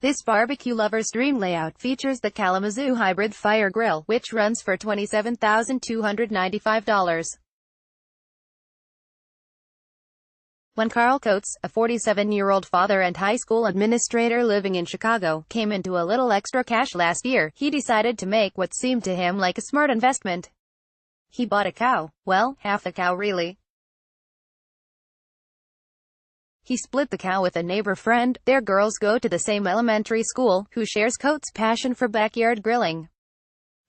This barbecue lover's dream layout features the Kalamazoo Hybrid Fire Grill, which runs for $27,295. When Carl Coates, a 47-year-old father and high school administrator living in Chicago, came into a little extra cash last year, he decided to make what seemed to him like a smart investment. He bought a cow. Well, half the cow really. He split the cow with a neighbor friend. Their girls go to the same elementary school, who shares Coates' passion for backyard grilling.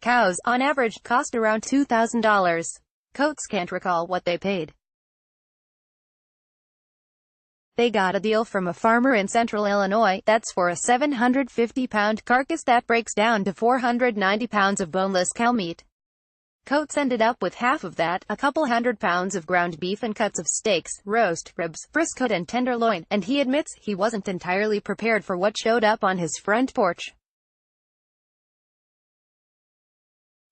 Cows, on average, cost around $2,000. Coates can't recall what they paid. They got a deal from a farmer in central Illinois. That's for a 750-pound carcass that breaks down to 490 pounds of boneless cow meat. Coates ended up with half of that, a couple hundred pounds of ground beef and cuts of steaks, roast, ribs, brisket and tenderloin, and he admits he wasn't entirely prepared for what showed up on his front porch.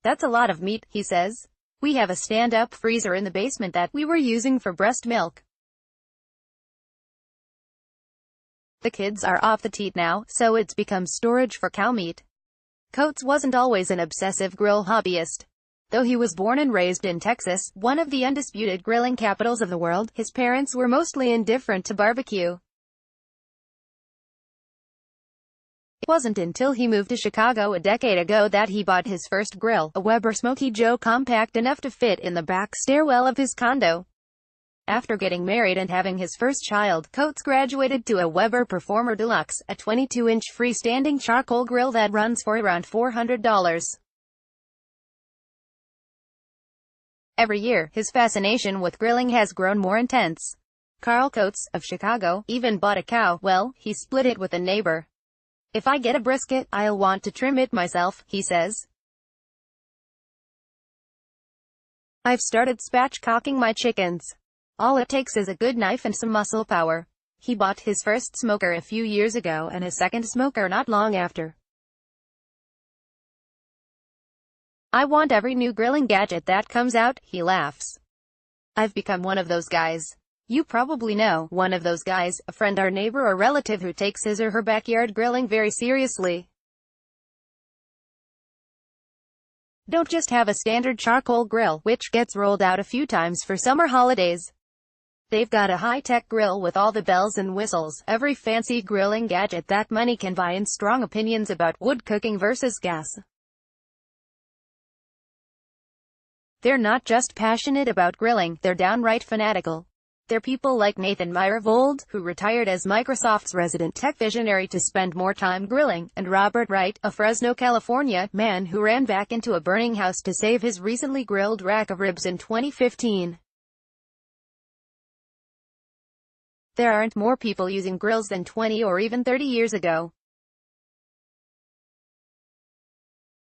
"That's a lot of meat," he says. "We have a stand-up freezer in the basement that we were using for breast milk. The kids are off the teat now, so it's become storage for cow meat." Coates wasn't always an obsessive grill hobbyist. Though he was born and raised in Texas, one of the undisputed grilling capitals of the world, his parents were mostly indifferent to barbecue. It wasn't until he moved to Chicago a decade ago that he bought his first grill, a Weber Smokey Joe compact enough to fit in the back stairwell of his condo. After getting married and having his first child, Coates graduated to a Weber Performer Deluxe, a 22-inch freestanding charcoal grill that runs for around $400. Every year, his fascination with grilling has grown more intense. Carl Coates, of Chicago, even bought a cow. Well, he split it with a neighbor. "If I get a brisket, I'll want to trim it myself," he says. "I've started spatchcocking my chickens. All it takes is a good knife and some muscle power." He bought his first smoker a few years ago and a second smoker not long after. "I want every new grilling gadget that comes out," he laughs. "I've become one of those guys. You probably know one of those guys, a friend or neighbor or relative who takes his or her backyard grilling very seriously. Don't just have a standard charcoal grill, which gets rolled out a few times for summer holidays. They've got a high-tech grill with all the bells and whistles, every fancy grilling gadget that money can buy, and strong opinions about wood cooking versus gas. They're not just passionate about grilling, they're downright fanatical. They're people like Nathan Myhrvold, who retired as Microsoft's resident tech visionary to spend more time grilling, and Robert Wright, a Fresno, California man who ran back into a burning house to save his recently grilled rack of ribs in 2015. There aren't more people using grills than 20 or even 30 years ago.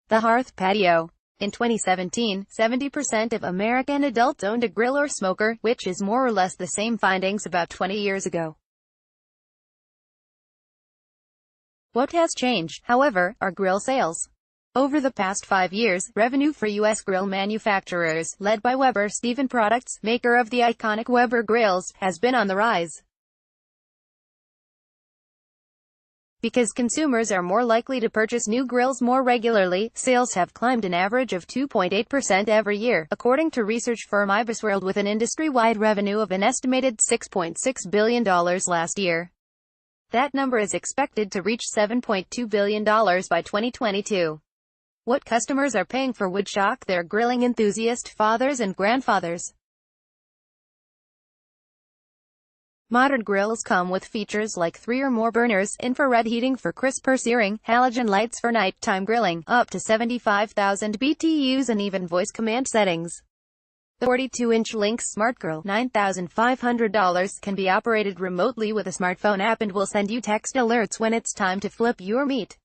The hearth patio. In 2017, 70% of American adults owned a grill or smoker, which is more or less the same findings about 20 years ago. What has changed, however, are grill sales. Over the past 5 years, revenue for U.S. grill manufacturers, led by Weber Stephen Products, maker of the iconic Weber grills, has been on the rise. Because consumers are more likely to purchase new grills more regularly, sales have climbed an average of 2.8% every year, according to research firm IBISWorld, with an industry-wide revenue of an estimated $6.6 billion last year. That number is expected to reach $7.2 billion by 2022. What customers are paying for would shock their grilling enthusiast fathers and grandfathers. Modern grills come with features like 3 or more burners, infrared heating for crisper searing, halogen lights for nighttime grilling, up to 75,000 BTUs, and even voice command settings. The 42-inch Lynx Smart Grill, $9,500, can be operated remotely with a smartphone app and will send you text alerts when it's time to flip your meat.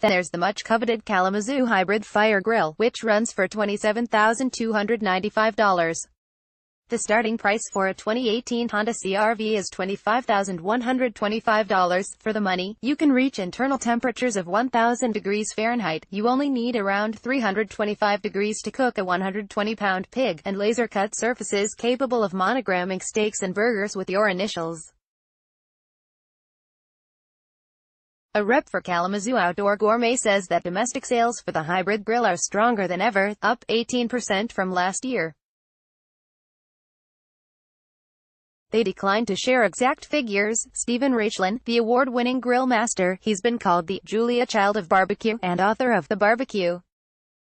Then there's the much-coveted Kalamazoo Hybrid Fire Grill, which runs for $27,295. The starting price for a 2018 Honda CR-V is $25,125. For the money, you can reach internal temperatures of 1,000 degrees Fahrenheit. You only need around 325 degrees to cook a 120-pound pig, and laser-cut surfaces capable of monogramming steaks and burgers with your initials. A rep for Kalamazoo Outdoor Gourmet says that domestic sales for the hybrid grill are stronger than ever, up 18% from last year. They declined to share exact figures. Stephen Raichlen, the award-winning grill master, he's been called the Julia Child of barbecue, and author of the Barbecue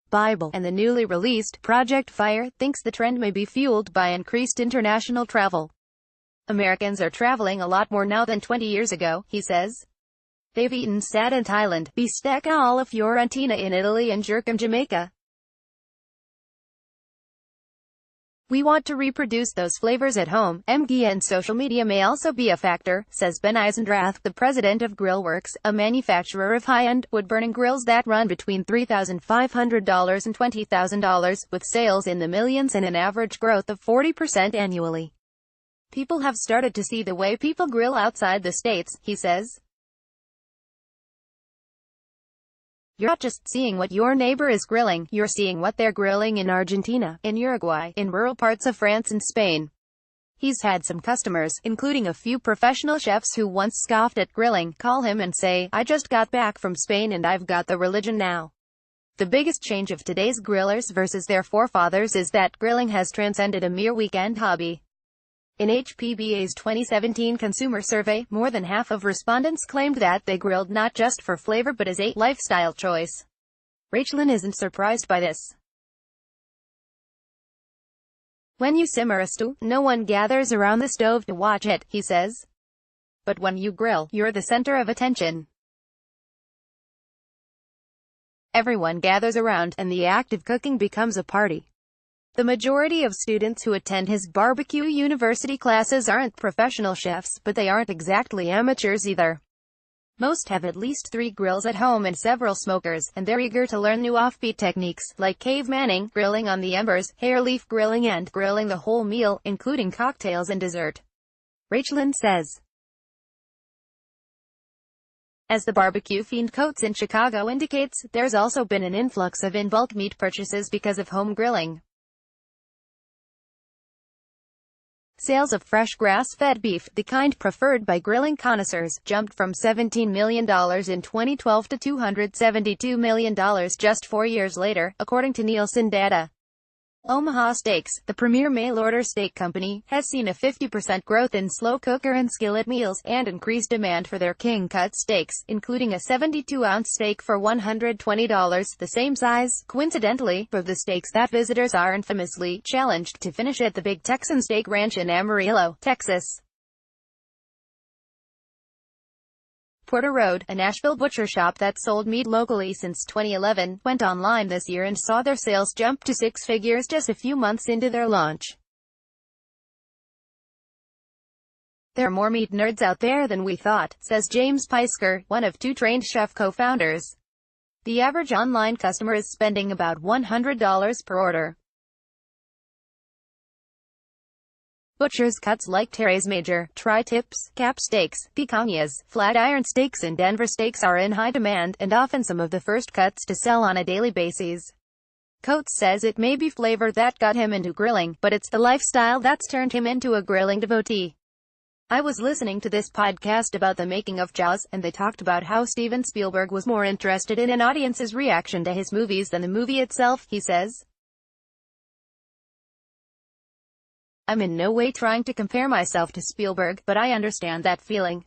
Bible, and the newly released Project Fire, thinks the trend may be fueled by increased international travel. Americans are traveling a lot more now than 20 years ago, he says. They've eaten sad in Thailand, bistecca alla Fiorentina in Italy and jerk in Jamaica. We want to reproduce those flavors at home. Media and social media may also be a factor, says Ben Eisendrath, the president of Grillworks, a manufacturer of high-end, wood-burning grills that run between $3,500 and $20,000, with sales in the millions and an average growth of 40% annually. People have started to see the way people grill outside the States, he says. You're not just seeing what your neighbor is grilling, you're seeing what they're grilling in Argentina, in Uruguay, in rural parts of France and Spain. He's had some customers, including a few professional chefs who once scoffed at grilling, call him and say, "I just got back from Spain and I've got the religion now." The biggest change of today's grillers versus their forefathers is that grilling has transcended a mere weekend hobby. In HPBA's 2017 consumer survey, more than half of respondents claimed that they grilled not just for flavor but as a lifestyle choice. Raichlen isn't surprised by this. When you simmer a stew, no one gathers around the stove to watch it, he says. But when you grill, you're the center of attention. Everyone gathers around, and the act of cooking becomes a party. The majority of students who attend his barbecue university classes aren't professional chefs, but they aren't exactly amateurs either. Most have at least 3 grills at home and several smokers, and they're eager to learn new offbeat techniques, like cave manning, grilling on the embers, hair leaf grilling and grilling the whole meal, including cocktails and dessert. Raichlen says. As the Barbecue Fiend Coats in Chicago indicates, there's also been an influx of in-bulk meat purchases because of home grilling. Sales of fresh grass-fed beef, the kind preferred by grilling connoisseurs, jumped from $17 million in 2012 to $272 million just 4 years later, according to Nielsen data. Omaha Steaks, the premier mail-order steak company, has seen a 50% growth in slow cooker and skillet meals, and increased demand for their king-cut steaks, including a 72-ounce steak for $120, the same size, coincidentally, for the steaks that visitors are infamously challenged to finish at the Big Texan Steak Ranch in Amarillo, Texas. Porter Road, a Nashville butcher shop that sold meat locally since 2011, went online this year and saw their sales jump to 6 figures just a few months into their launch. There are more meat nerds out there than we thought, says James Peisker, one of 2 trained chef co-founders. The average online customer is spending about $100 per order. Butcher's cuts like Terry's Major, tri-tips, cap steaks, picanhas, flat iron steaks and Denver steaks are in high demand, and often some of the first cuts to sell on a daily basis. Coates says it may be flavor that got him into grilling, but it's the lifestyle that's turned him into a grilling devotee. I was listening to this podcast about the making of Jaws, and they talked about how Steven Spielberg was more interested in an audience's reaction to his movies than the movie itself, he says. I'm in no way trying to compare myself to Spielberg, but I understand that feeling.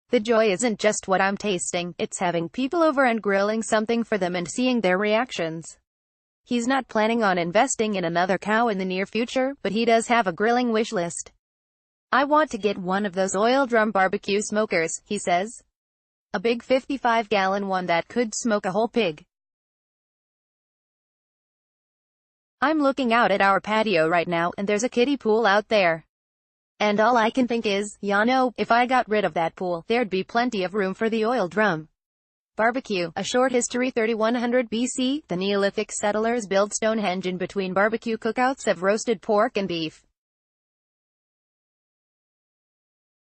The joy isn't just what I'm tasting, it's having people over and grilling something for them and seeing their reactions. He's not planning on investing in another cow in the near future, but he does have a grilling wish list. I want to get one of those oil drum barbecue smokers, he says. A big 55-gallon one that could smoke a whole pig. I'm looking out at our patio right now, and there's a kiddie pool out there. And all I can think is, if I got rid of that pool, there'd be plenty of room for the oil drum. Barbecue, a short history. 3100 BC, the Neolithic settlers built Stonehenge in between barbecue cookouts of roasted pork and beef.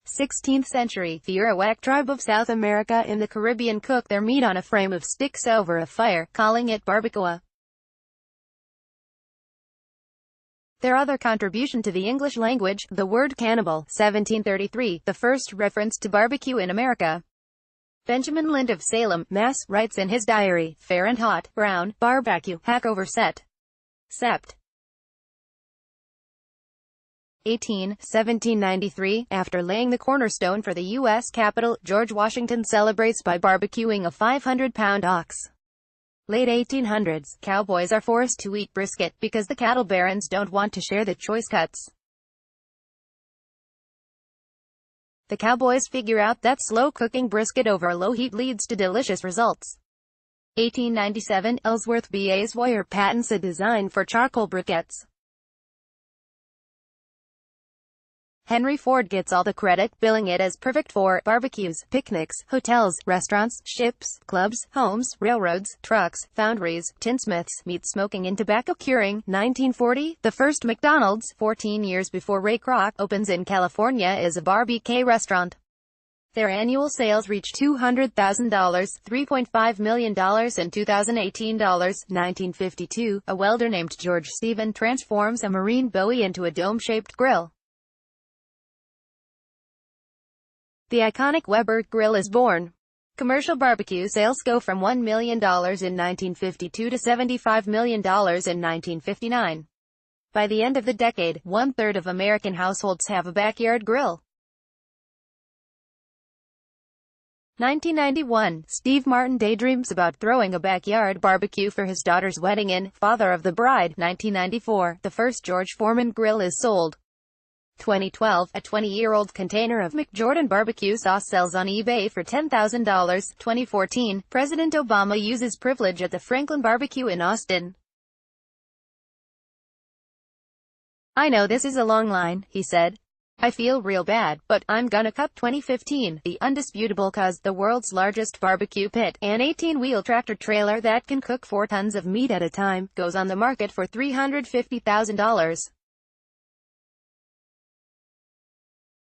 16th century, the Arawak tribe of South America in the Caribbean cook their meat on a frame of sticks over a fire, calling it barbacoa. Their other contribution to the English language, the word cannibal, 1733, the first reference to barbecue in America. Benjamin Lind of Salem, Mass., writes in his diary, fair and hot, brown, barbecue, Hackover set. Sept. 1793, after laying the cornerstone for the U.S. Capitol, George Washington celebrates by barbecuing a 500-pound ox. Late 1800s, cowboys are forced to eat brisket, because the cattle barons don't want to share the choice cuts. The cowboys figure out that slow-cooking brisket over low heat leads to delicious results. 1897, Ellsworth B. A. Sawyer patents a design for charcoal briquettes. Henry Ford gets all the credit, billing it as perfect for barbecues, picnics, hotels, restaurants, ships, clubs, homes, railroads, trucks, foundries, tinsmiths, meat smoking and tobacco curing. 1940, the first McDonald's, 14 years before Ray Kroc, opens in California as a BK restaurant. Their annual sales reach $200,000, $3.5 million in 2018 dollars. 1952, a welder named George Stephen transforms a marine buoy into a dome-shaped grill. The iconic Weber grill is born. Commercial barbecue sales go from $1 million in 1952 to $75 million in 1959. By the end of the decade, 1/3 of American households have a backyard grill. 1991, Steve Martin daydreams about throwing a backyard barbecue for his daughter's wedding in Father of the Bride. 1994, the first George Foreman grill is sold. 2012, a 20-year-old container of McJordan barbecue sauce sells on eBay for $10,000. 2014, President Obama uses privilege at the Franklin Barbecue in Austin. "I know this is a long line," he said. "I feel real bad, but I'm gonna cup 2015, the undisputable cause, the world's largest barbecue pit, an 18-wheel tractor trailer that can cook 4 tons of meat at a time, goes on the market for $350,000.